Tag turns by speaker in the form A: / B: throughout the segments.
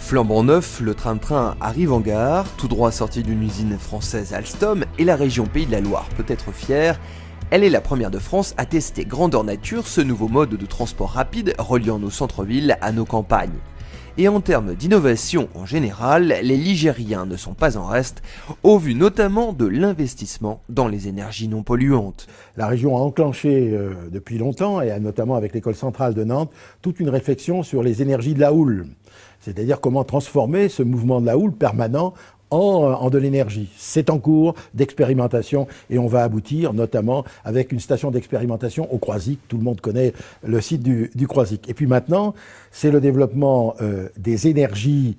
A: Flambant neuf, le train-train arrive en gare, tout droit sorti d'une usine française Alstom, et la région Pays de la Loire peut être fière. Elle est la première de France à tester grandeur nature ce nouveau mode de transport rapide reliant nos centres-villes à nos campagnes. Et en termes d'innovation en général, les Ligériens ne sont pas en reste, au vu notamment de l'investissement dans les énergies non polluantes.
B: La région a enclenché depuis longtemps, et notamment avec l'école centrale de Nantes, toute une réflexion sur les énergies de la houle. C'est-à-dire comment transformer ce mouvement de la houle permanent en de l'énergie. C'est en cours d'expérimentation et on va aboutir notamment avec une station d'expérimentation au Croisic. Tout le monde connaît le site du Croisic. Et puis maintenant, c'est le développement des énergies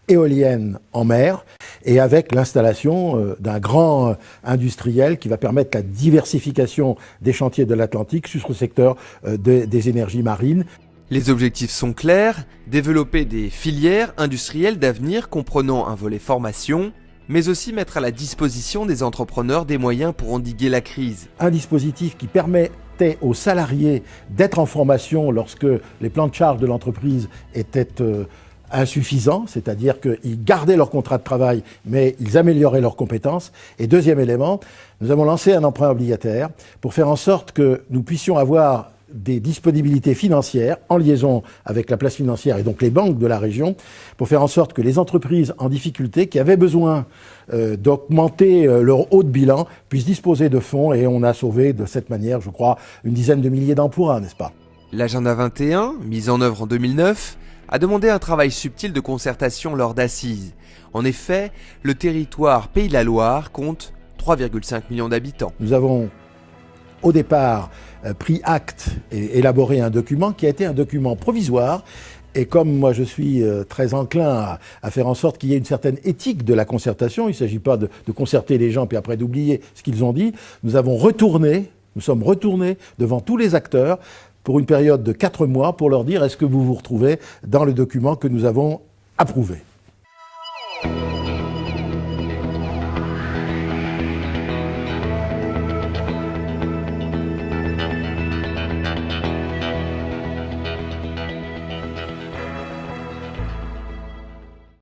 B: éoliennes en mer et avec l'installation d'un grand industriel qui va permettre la diversification des chantiers de l'Atlantique sur le secteur des énergies marines.
A: Les objectifs sont clairs, développer des filières industrielles d'avenir comprenant un volet formation, mais aussi mettre à la disposition des entrepreneurs des moyens pour endiguer la crise.
B: Un dispositif qui permettait aux salariés d'être en formation lorsque les plans de charge de l'entreprise étaient insuffisants, c'est-à-dire qu'ils gardaient leur contrat de travail, mais ils amélioraient leurs compétences. Et deuxième élément, nous avons lancé un emprunt obligataire pour faire en sorte que nous puissions avoir des disponibilités financières en liaison avec la place financière et donc les banques de la région pour faire en sorte que les entreprises en difficulté qui avaient besoin d'augmenter leur haut de bilan puissent disposer de fonds et on a sauvé de cette manière, je crois, une dizaine de milliers d'emplois, n'est-ce pas?
A: L'agenda 21, mis en œuvre en 2009, a demandé un travail subtil de concertation lors d'assises. En effet, le territoire Pays de la Loire compte 3,5 millions d'habitants.
B: Nous avons au départ pris acte et élaboré un document qui a été un document provisoire. Et comme moi je suis très enclin à faire en sorte qu'il y ait une certaine éthique de la concertation, il ne s'agit pas de concerter les gens puis après d'oublier ce qu'ils ont dit, nous sommes retournés devant tous les acteurs pour une période de 4 mois pour leur dire est-ce que vous vous retrouvez dans le document que nous avons approuvé.